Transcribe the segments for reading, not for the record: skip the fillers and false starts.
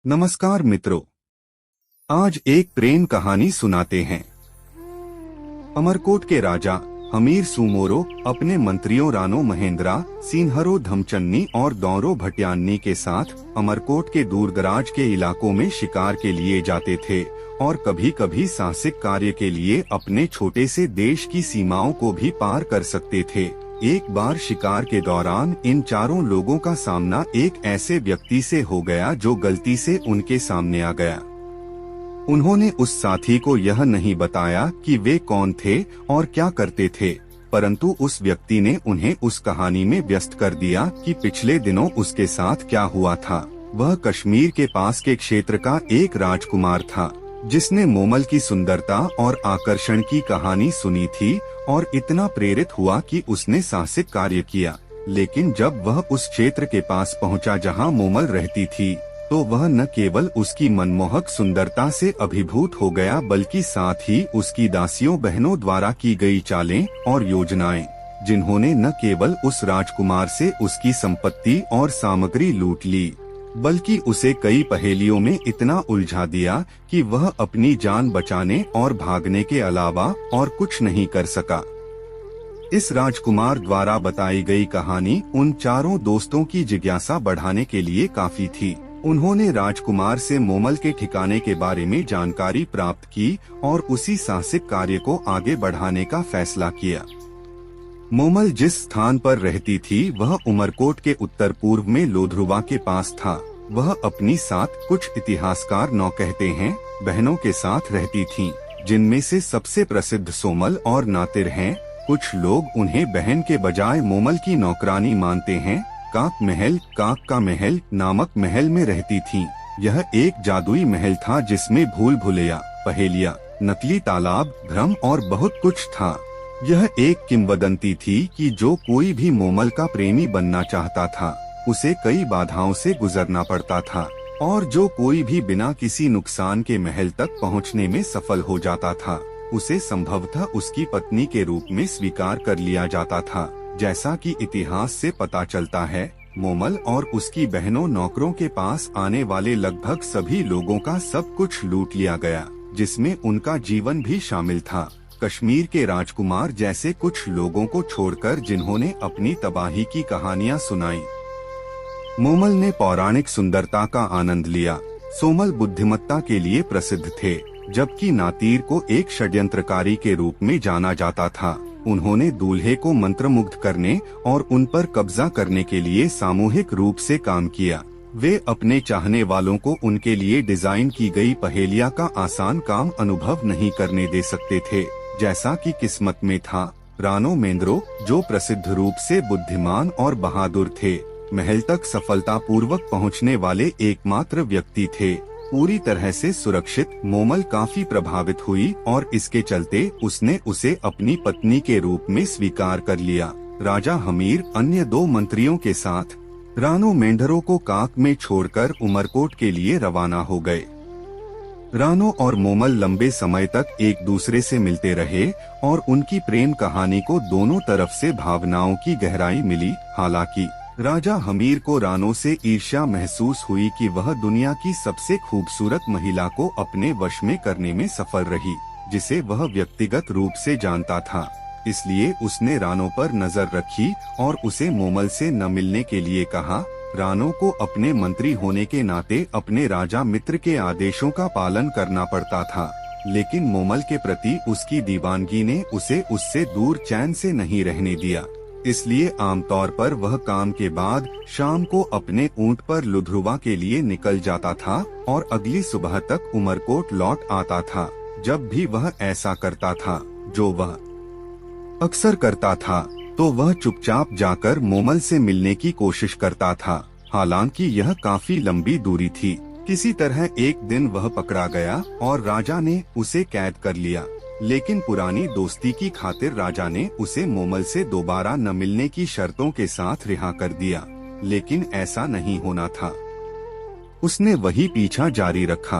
नमस्कार मित्रों, आज एक प्रेम कहानी सुनाते हैं। अमरकोट के राजा हमीर सुमोरो अपने मंत्रियों रानो महेंद्रा, सिन्हरो धमचन्नी और दौरो भटियान्नी के साथ अमरकोट के दूरदराज के इलाकों में शिकार के लिए जाते थे और कभी कभी साहसिक कार्य के लिए अपने छोटे से देश की सीमाओं को भी पार कर सकते थे। एक बार शिकार के दौरान इन चारों लोगों का सामना एक ऐसे व्यक्ति से हो गया जो गलती से उनके सामने आ गया। उन्होंने उस साथी को यह नहीं बताया कि वे कौन थे और क्या करते थे, परंतु उस व्यक्ति ने उन्हें उस कहानी में व्यस्त कर दिया कि पिछले दिनों उसके साथ क्या हुआ था। वह कश्मीर के पास के क्षेत्र का एक राजकुमार था जिसने मोमल की सुंदरता और आकर्षण की कहानी सुनी थी और इतना प्रेरित हुआ कि उसने साहसिक कार्य किया। लेकिन जब वह उस क्षेत्र के पास पहुंचा जहां मोमल रहती थी, तो वह न केवल उसकी मनमोहक सुंदरता से अभिभूत हो गया बल्कि साथ ही उसकी दासियों बहनों द्वारा की गई चालें और योजनाएं, जिन्होंने न केवल उस राजकुमार से उसकी संपत्ति और सामग्री लूट ली बल्कि उसे कई पहेलियों में इतना उलझा दिया कि वह अपनी जान बचाने और भागने के अलावा और कुछ नहीं कर सका। इस राजकुमार द्वारा बताई गई कहानी उन चारों दोस्तों की जिज्ञासा बढ़ाने के लिए काफी थी। उन्होंने राजकुमार से मोमल के ठिकाने के बारे में जानकारी प्राप्त की और उसी साहसिक कार्य को आगे बढ़ाने का फैसला किया। मोमल जिस स्थान पर रहती थी वह उमरकोट के उत्तर पूर्व में लोधरुवा के पास था। वह अपनी साथ कुछ इतिहासकार नौ कहते हैं बहनों के साथ रहती थीं, जिनमें से सबसे प्रसिद्ध सोमल और नातिर हैं। कुछ लोग उन्हें बहन के बजाय मोमल की नौकरानी मानते हैं। काक का महल नामक महल में रहती थीं। यह एक जादुई महल था जिसमें भूल भुलैया, पहेलियाँ, नकली तालाब, भ्रम और बहुत कुछ था। यह एक किंवदंती थी कि जो कोई भी मोमल का प्रेमी बनना चाहता था उसे कई बाधाओं से गुजरना पड़ता था और जो कोई भी बिना किसी नुकसान के महल तक पहुंचने में सफल हो जाता था उसे संभवतः उसकी पत्नी के रूप में स्वीकार कर लिया जाता था। जैसा कि इतिहास से पता चलता है, मोमल और उसकी बहनों नौकरों के पास आने वाले लगभग सभी लोगों का सब कुछ लूट लिया गया, जिसमें उनका जीवन भी शामिल था। कश्मीर के राजकुमार जैसे कुछ लोगों को छोड़कर जिन्होंने अपनी तबाही की कहानियां सुनाई। मोमल ने पौराणिक सुंदरता का आनंद लिया। सोमल बुद्धिमत्ता के लिए प्रसिद्ध थे, जबकि नातीर को एक षड्यंत्रकारी के रूप में जाना जाता था। उन्होंने दूल्हे को मंत्रमुग्ध करने और उन पर कब्जा करने के लिए सामूहिक रूप से काम किया। वे अपने चाहने वालों को उनके लिए डिजाइन की गई पहेलियां का आसान काम अनुभव नहीं करने दे सकते थे। जैसा कि किस्मत में था, रानो मेंद्रो, जो प्रसिद्ध रूप से बुद्धिमान और बहादुर थे, महल तक सफलतापूर्वक पहुंचने वाले एकमात्र व्यक्ति थे। पूरी तरह से सुरक्षित मोमल काफी प्रभावित हुई और इसके चलते उसने उसे अपनी पत्नी के रूप में स्वीकार कर लिया। राजा हमीर अन्य दो मंत्रियों के साथ रानो मेंढरो को काक में छोड़कर उमरकोट के लिए रवाना हो गए। रानो और मोमल लंबे समय तक एक दूसरे से मिलते रहे और उनकी प्रेम कहानी को दोनों तरफ से भावनाओं की गहराई मिली। हालांकि राजा हमीर को रानो से ईर्ष्या महसूस हुई कि वह दुनिया की सबसे खूबसूरत महिला को अपने वश में करने में सफल रही, जिसे वह व्यक्तिगत रूप से जानता था। इसलिए उसने रानो पर नजर रखी और उसे मोमल से न मिलने के लिए कहा। रानो को अपने मंत्री होने के नाते अपने राजा मित्र के आदेशों का पालन करना पड़ता था, लेकिन मोमल के प्रति उसकी दीवानगी ने उसे उससे दूर चैन से नहीं रहने दिया। इसलिए आमतौर पर वह काम के बाद शाम को अपने ऊंट पर लुधरुवा के लिए निकल जाता था और अगली सुबह तक उमरकोट लौट आता था। जब भी वह ऐसा करता था, जो वह अक्सर करता था, तो वह चुपचाप जाकर मोमल से मिलने की कोशिश करता था। हालांकि यह काफी लंबी दूरी थी। किसी तरह एक दिन वह पकड़ा गया और राजा ने उसे कैद कर लिया, लेकिन पुरानी दोस्ती की खातिर राजा ने उसे मोमल से दोबारा न मिलने की शर्तों के साथ रिहा कर दिया। लेकिन ऐसा नहीं होना था। उसने वही पीछा जारी रखा।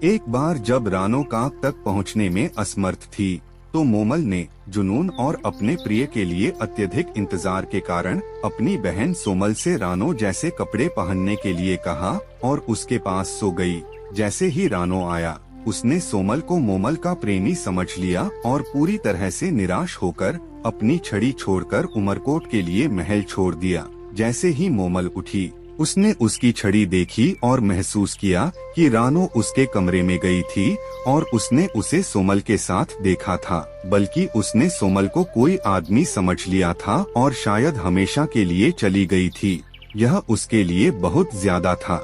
एक बार जब रानो काक तक पहुंचने में असमर्थ थी, तो मोमल ने जुनून और अपने प्रिय के लिए अत्यधिक इंतजार के कारण अपनी बहन सोमल से रानो जैसे कपड़े पहनने के लिए कहा और उसके पास सो गई। जैसे ही रानो आया, उसने सोमल को मोमल का प्रेमी समझ लिया और पूरी तरह से निराश होकर अपनी छड़ी छोड़कर उमरकोट के लिए महल छोड़ दिया। जैसे ही मोमल उठी, उसने उसकी छड़ी देखी और महसूस किया कि रानो उसके कमरे में गई थी और उसने उसे सोमल के साथ देखा था, बल्कि उसने सोमल को कोई आदमी समझ लिया था और शायद हमेशा के लिए चली गई थी। यह उसके लिए बहुत ज्यादा था।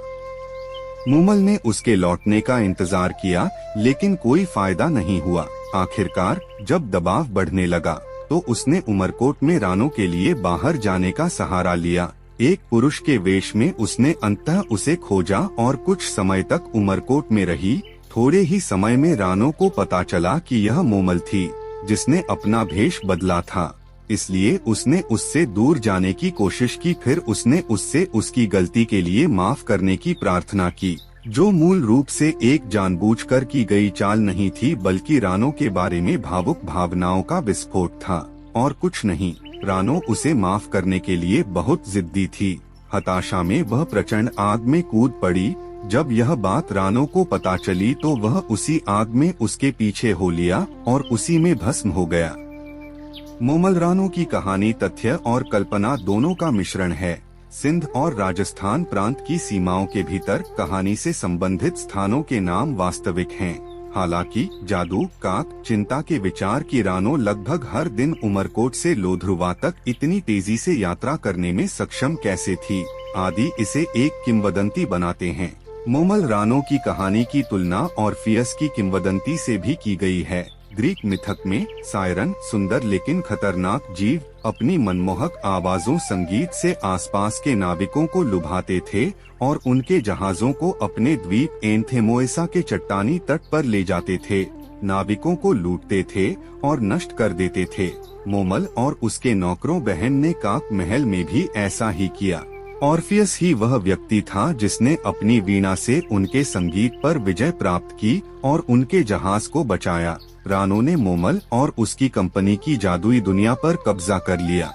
मोमल ने उसके लौटने का इंतजार किया, लेकिन कोई फायदा नहीं हुआ। आखिरकार जब दबाव बढ़ने लगा, तो उसने उमरकोट में रानो के लिए बाहर जाने का सहारा लिया। एक पुरुष के वेश में उसने अंततः उसे खोजा और कुछ समय तक उमरकोट में रही। थोड़े ही समय में रानो को पता चला कि यह मोमल थी, जिसने अपना भेष बदला था। इसलिए उसने उससे दूर जाने की कोशिश की। फिर उसने उससे उसकी गलती के लिए माफ करने की प्रार्थना की, जो मूल रूप से एक जानबूझकर की गई चाल नहीं थी, बल्कि रानो के बारे में भावुक भावनाओं का विस्फोट था और कुछ नहीं। रानो उसे माफ करने के लिए बहुत जिद्दी थी। हताशा में वह प्रचंड आग में कूद पड़ी। जब यह बात रानो को पता चली, तो वह उसी आग में उसके पीछे हो लिया और उसी में भस्म हो गया। मोमल रानो की कहानी तथ्य और कल्पना दोनों का मिश्रण है। सिंध और राजस्थान प्रांत की सीमाओं के भीतर कहानी से संबंधित स्थानों के नाम वास्तविक हैं। हालांकि जादू, काक, चिंता के विचार की रानो लगभग हर दिन उमरकोट से लोधरुवा तक इतनी तेजी से यात्रा करने में सक्षम कैसे थी, आदि इसे एक किंवदंती बनाते हैं। मोमल रानो की कहानी की तुलना ऑर्फियस की किंवदंती से भी की गई है। ग्रीक मिथक में सायरन, सुंदर लेकिन खतरनाक जीव, अपनी मनमोहक आवाजों संगीत से आसपास के नाविकों को लुभाते थे और उनके जहाजों को अपने द्वीप एंथेमोएसा के चट्टानी तट पर ले जाते थे, नाविकों को लूटते थे और नष्ट कर देते थे। मोमल और उसके नौकरों बहन ने काक महल में भी ऐसा ही किया। ऑर्फियस ही वह व्यक्ति था जिसने अपनी वीणा से उनके संगीत पर विजय प्राप्त की और उनके जहाज को बचाया। रानो ने मोमल और उसकी कंपनी की जादुई दुनिया पर कब्जा कर लिया।